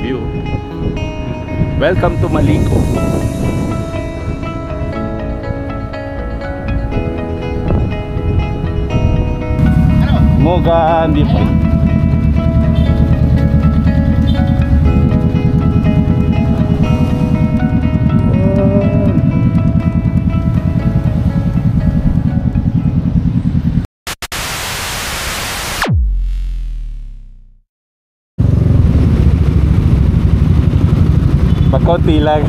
view. Welcome to Maliko. Moga di pa. Konti lang.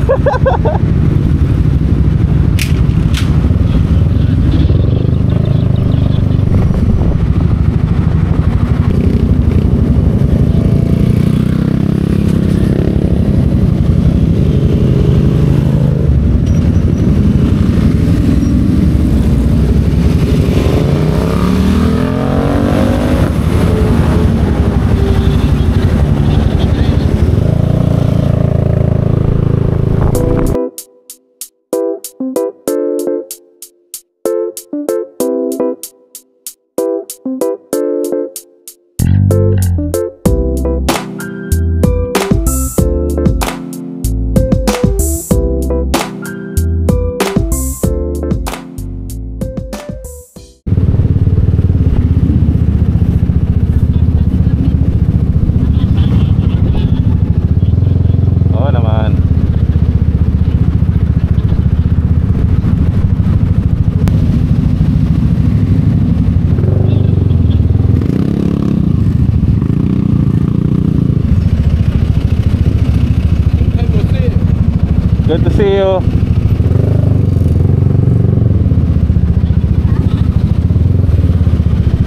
Good to see you.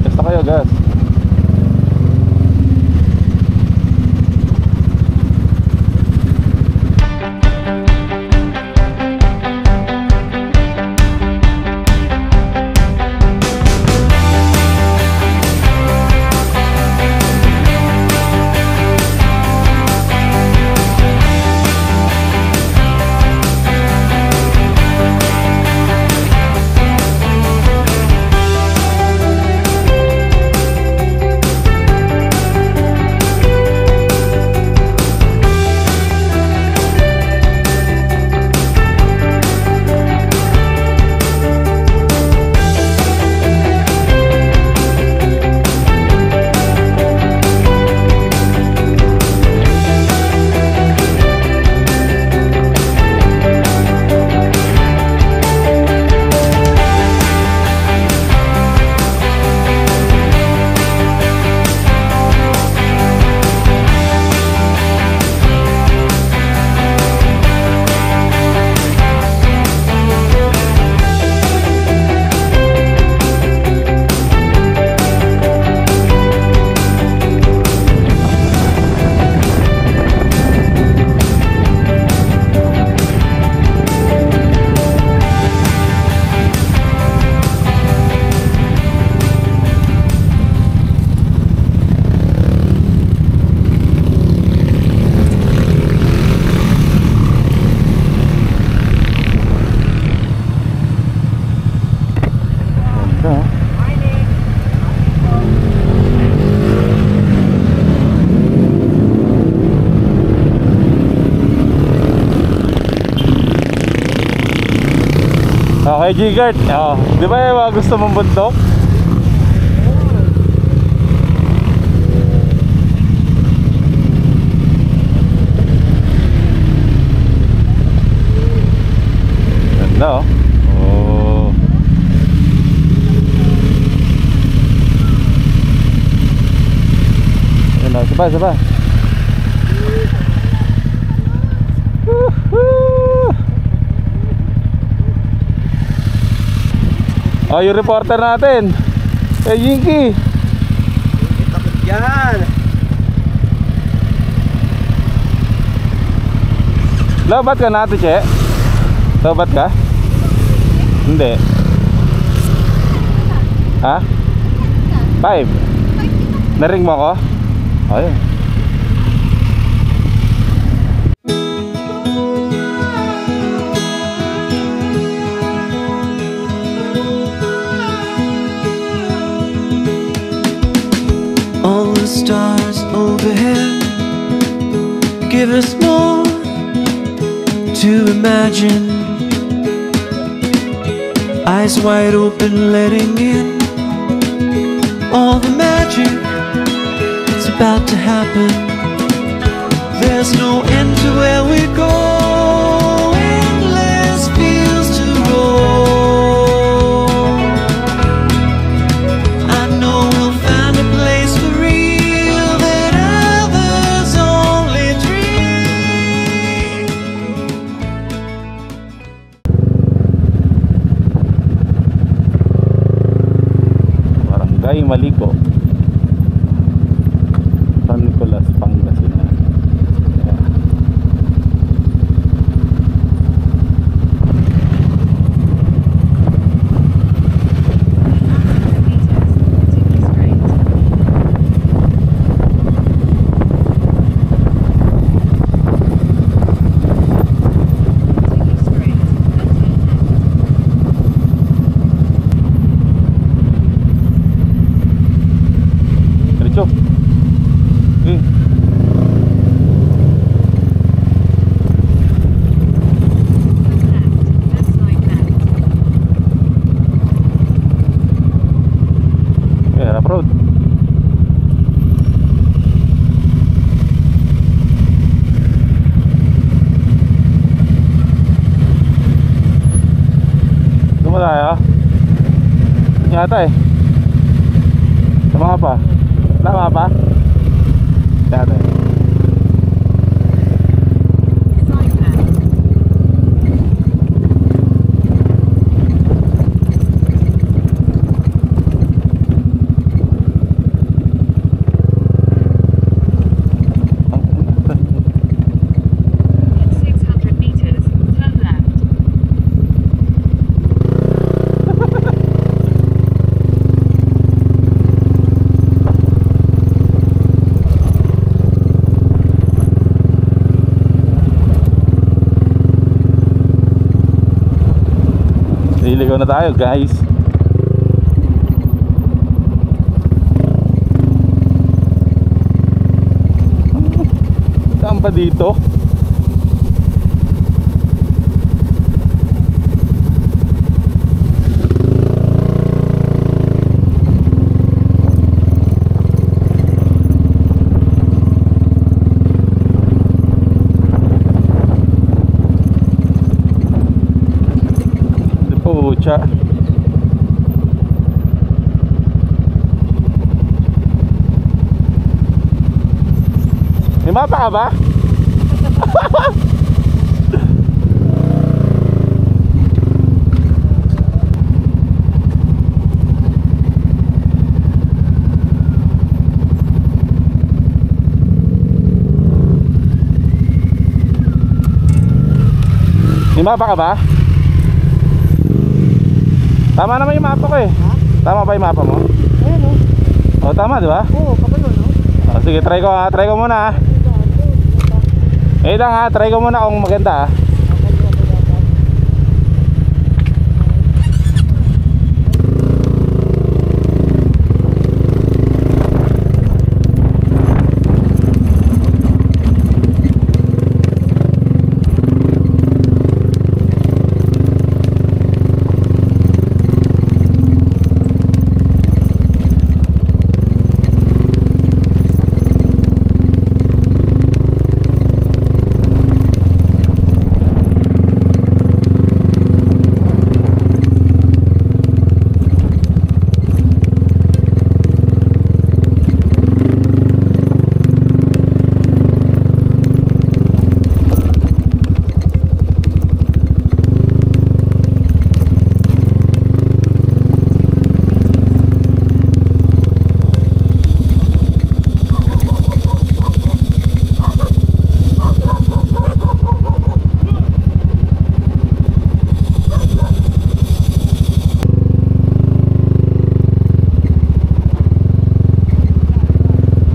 Basta kayo, guys. Okay, G-Guard. Oh, di ba yung mga gusto mong bundok? Ganda, oh. Oh. Ayan, oh. Saba. Oh, yung reporter natin. Yinky. Takot yan. Lobat ka natin, Che? Lobat ka? Hindi. Ha? 5. Naring mo ko? Ayun. All the stars overhead give us more to imagine. Eyes wide open, letting in all the magic that's about to happen. There's no end to where we go, endless fields to roam. I know we'll find a place for real that others only dream. Barangay Maliko, San Nicolas, Pangasinan. Diretso. Okay. Okay, harap road. Tama tayo. Yata eh. Tama pa. Tama pa? Yata eh. In 600 meters, turn left. Liligaw na tayo, guys. Saan pa dito? Pucha. May mapa ka ba? May mapa ka ba? Tama naman yung mapa ko eh. Ha? Tama ba yung mapa mo? Ayan o. O tama di ba? Oo, kapalo no? O, sige, try ko muna ha. Eh lang ha, try ko muna kung maganda ha.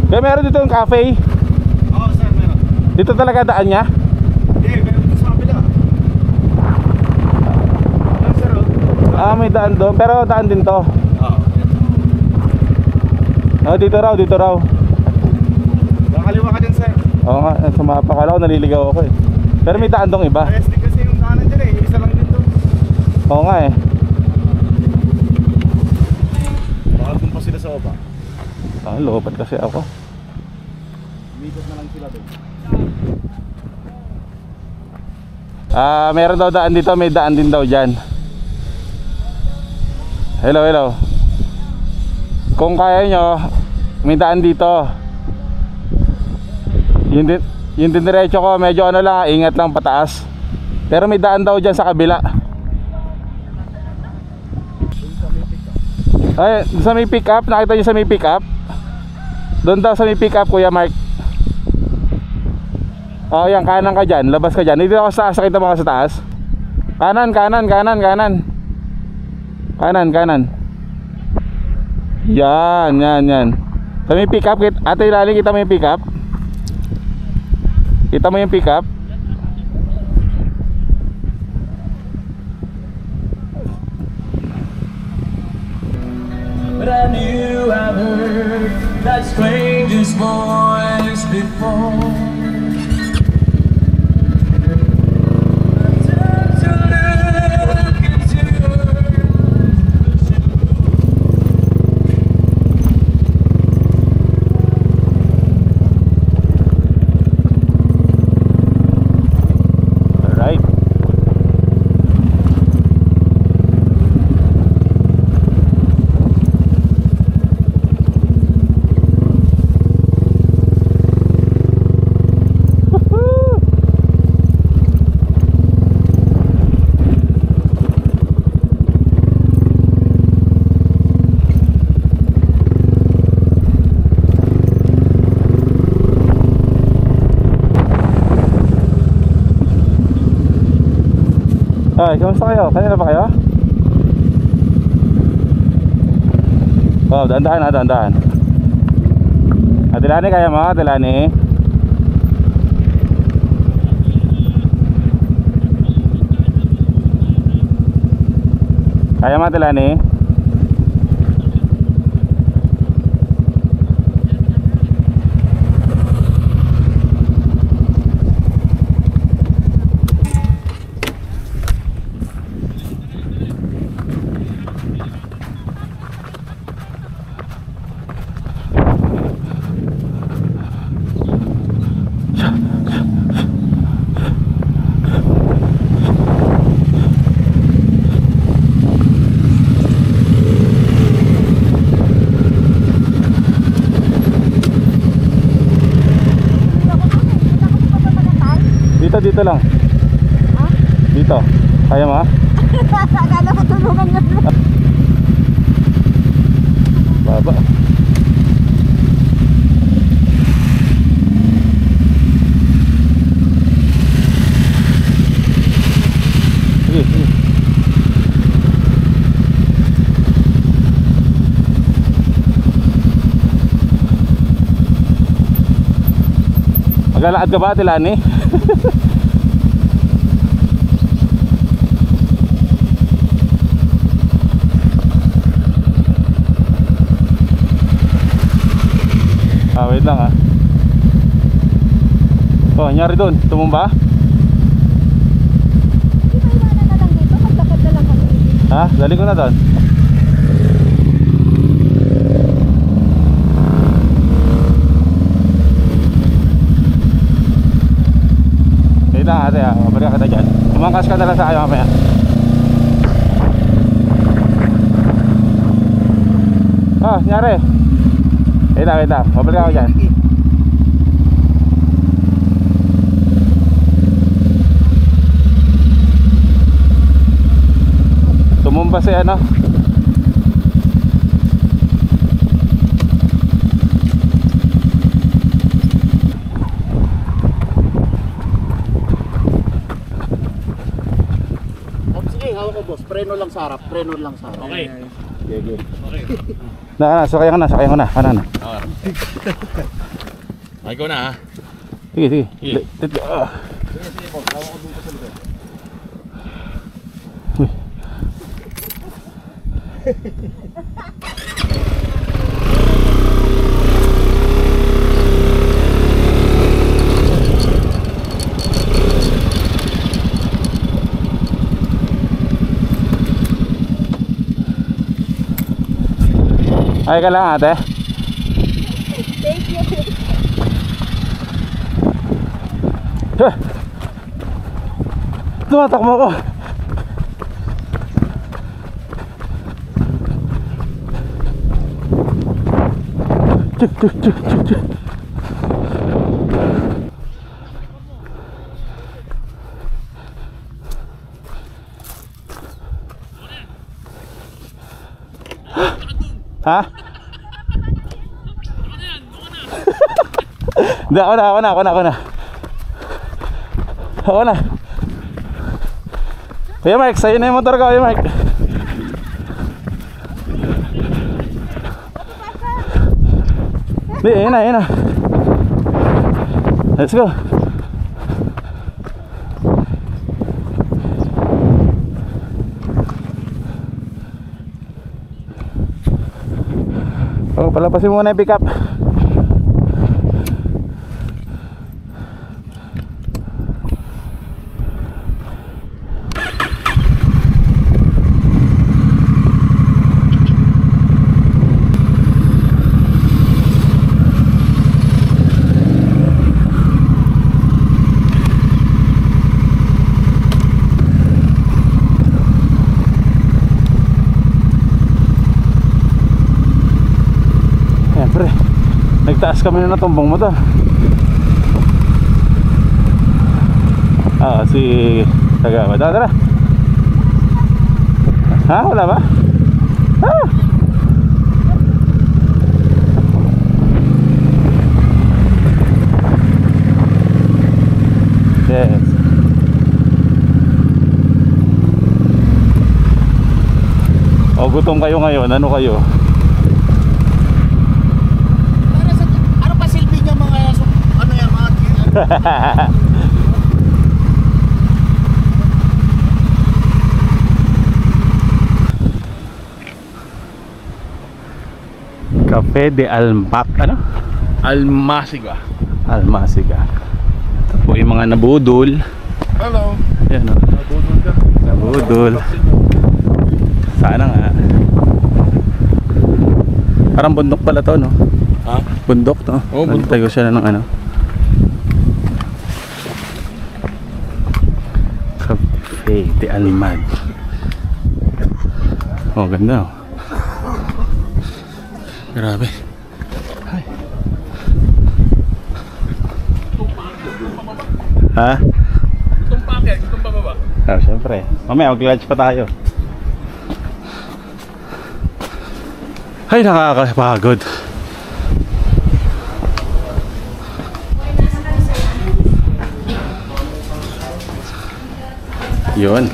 Kaya meron dito yung cafe. Oo, sir, meron. Dito talaga daan niya. Hindi, meron dito sa kabila. Ayan, sir, oh. Ah, may daan doon. Pero daan din to. Oo. Oh, dito raw, dito raw. Nakaliwa ka din, sir. Oo nga, sa mapa kala ko naliligaw ako eh. Pero may daan dong iba. Parehas din kasi yung daanan dyan eh. Isa lang din to. Oo nga eh. Baka doon pa sila sa baba. Lobat kasi ako. Umikot na lang sila doon. Meron daw daan dito, may daan din daw dyan. Hello, hello. Kung kaya nyo, may daan dito. Yung din diretso ko, medyo ano lang, ingat lang pataas. Pero may daan daw dyan sa kabila. Ay, sa may pick up, nakita nyo sa may pick up? Doon daw sa may pick up, Kuya Mark. Oh, yan, kanan ka dyan, labas ka dyan. Dito ako sa taas, nakita mo ka sa taas. Kanan, kanan, kanan, kanan. Kanan, kanan. Yan, yan, yan. Sa may pick up, ate ilalim, kita mo yung pick up? Kita mo yung pick up? But I knew I've heard that stranger's voice before. Ay, kamusta kayo? Kanina pa kayo? Oh, dahan-dahan na, dahan-dahan. Atilani, kaya mo? Atilani? Kaya mo, Atilani? Dito lang. Ha? Dito. Kaya mo? Akala ko tulungan niyo. Baba. Sige, sige. Maglalakad ka ba, Tilani? Wait lang ha. Oh, nyari doon, tumumba? Di ba iwanan na lang dito? Maglakad na lang kami. Ha? Dali ko na doon. Wait lang ate ha, mabalik ka na dyan. Tumangkas ka na lang sa akin mamaya. Oh, nyari. Wait lang, mabalik ako dyan. Tumumba si ano. Sige, hawak ko boss. Preno lang sa harap. Preno lang sa harap. Okay. Okay. Sakay ka na. Kanan. Ay ko na ha. Sige. Sige. Sige boss. Hawak ko dun sa likod. Ay ka lang ate. Thank you. Huh. Tumatakbo ako. Chuk, chuk, chuk, chuk, chuk. Ha? Hindi, ako na. Kuya Mike, sa'yo na yung motor ko, Kuya Mike. Hindi, yun na. Let's go. Oh, palapasin muna yung pick-up. Siyempre, nagtaas kami na natumbang motor. Si Tagawa. Tara. Ha? Wala ba? Yes. O gutom kayo ngayon, ano kayo? Ano pa silbi niya mga ano yan mga Cafe de Almac, ano? Almasiga. Almasiga. Ito po yung mga nabudol. Hello. Yan o. Nabudol. Sana nga. Parang bundok pala to, no? Ha? Bundok, no? Oo, bundok. Nagtayo siya ng ano. Cafe de Almac. Oh, ganda oh. Grabe. Ay. Ha? Itong packet, itong pababa. Siyempre. Mamaya mag-lunch pa tayo. Ay, nakakapagod. Yun.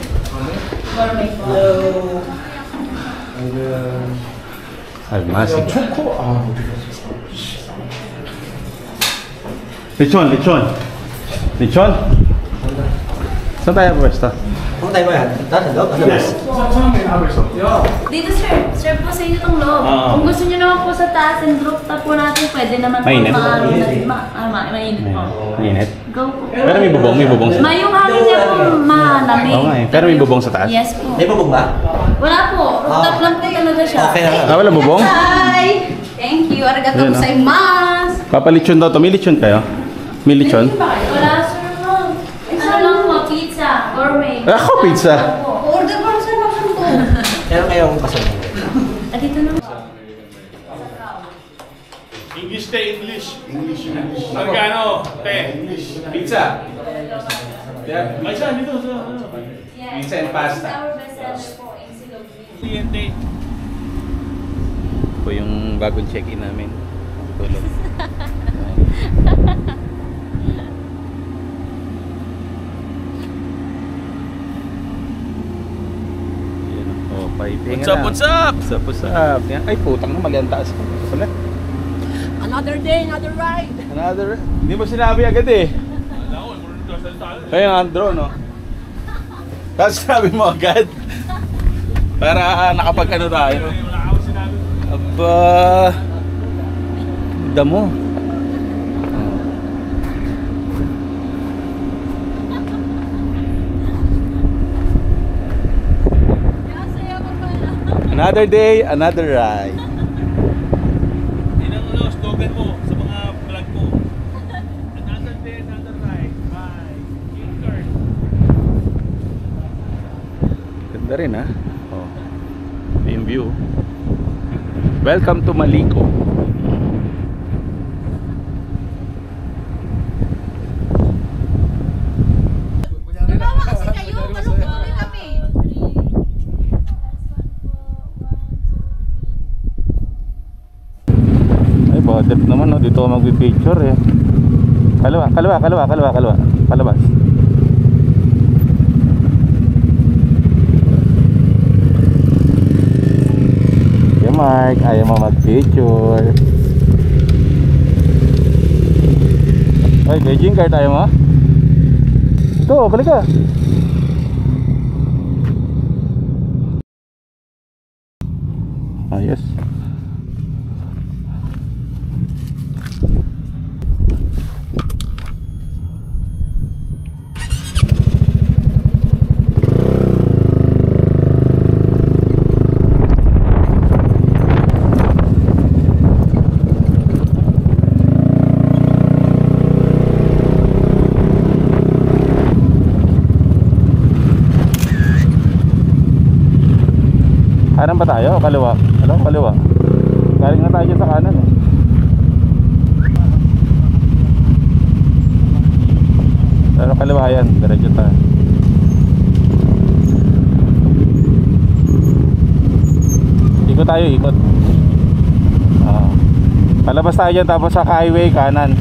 Almasig. Lechon? Saan tayo pwesto? Kung tayo ba yan? Tara, loob. Dito sir, sir po sa inyo itong loob. Kung gusto nyo naman po sa taas and group top po natin, pwede naman po Mainit? mainit po. Mainit. Go po. Pero may bubong sa Yung hangin niya po malamig. Oo nga eh. Pero may bubong sa taas? Yes po. May bubong ba? Wala po, rooftop lang po talaga siya. Okay na. Wala bubong? Hi! Thank you, arigato Ayun, gozaimasu. Papalechon daw to. May lechon kayo? May lechon? Wala sir, no. Ano lang po, pizza, gourmet. Ako, pizza. Order po sir, naman po. Meron kayong pasok. Dito na. English te, English. Magkano? Te. Pizza. Yeah. Ay, saan? Dito. Pizza and pasta. Our bestseller po, in Silog. Cliente. Ito yung bagong check-in namin. Tulog. Oh, piping What's up, what's up? What's up? Yan. Ay, putang na, mali ang taas ko. Pala. Another day, another ride. Hindi mo sinabi agad eh. Ayun ang drone, no? Tapos sinabi mo agad. Para nakapag-ano tayo. Aba. Damo. Another day, another ride. Ayan ah. Oh. Ito yung view. Welcome to Maliko. Tumawa kasi kayo, malungkot kami. Ay, budget naman no. Dito ako mag-picture eh. Kaliwa. Palabas. Okay, Mark. Ayaw mo mag-picture. Ay, Beijing card ayaw mo? Ito, balik ka. Ayos. Kanan ba tayo o kaliwa? Alam, kaliwa. Galing na tayo dyan sa kanan eh. Pero kaliwa yan, diretso tayo. Ikot tayo, ikot. Palabas tayo dyan tapos sa highway kanan.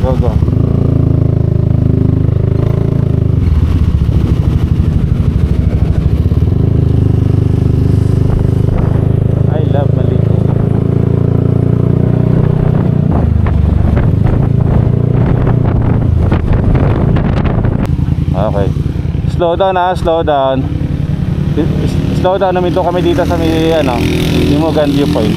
Go. Okay. Slow down ha, slow down. Slow down, naminto kami dito sa may ano, Imogan viewpoint.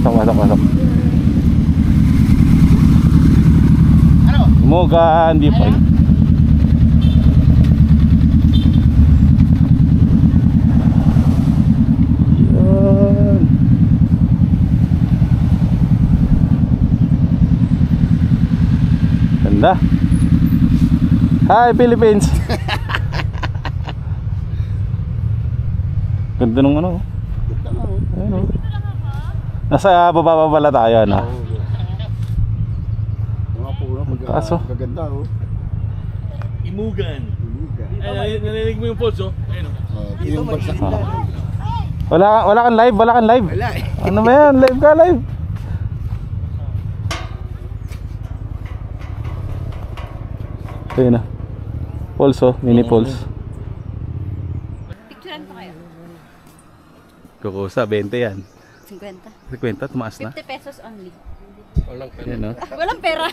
Pasok. Imogan viewpoint. Ganda. Hi Philippines. Ganda nung ano. Ayun, oh. Nasa baba pala tayo na. Mga puno Kaso magaganda oh. Imugan. Ay, narinig mo yung pulse, oh? Ayun, oh. Yung bagsak. wala kang live. Wala eh. Ano ba yan? Live ka, live. Ayun na. Pulse oh, mini pulse. Picturean ko kayo. Kukusa, 20 yan. 50. 50, tumaas na. 50 pesos only. Yan no. Walang pera.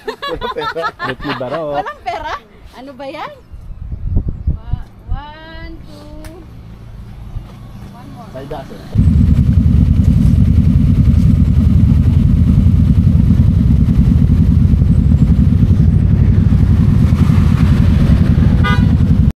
Let me baro. Walang pera? Ano ba yan? 1, 2, 1 more. 5 dozen.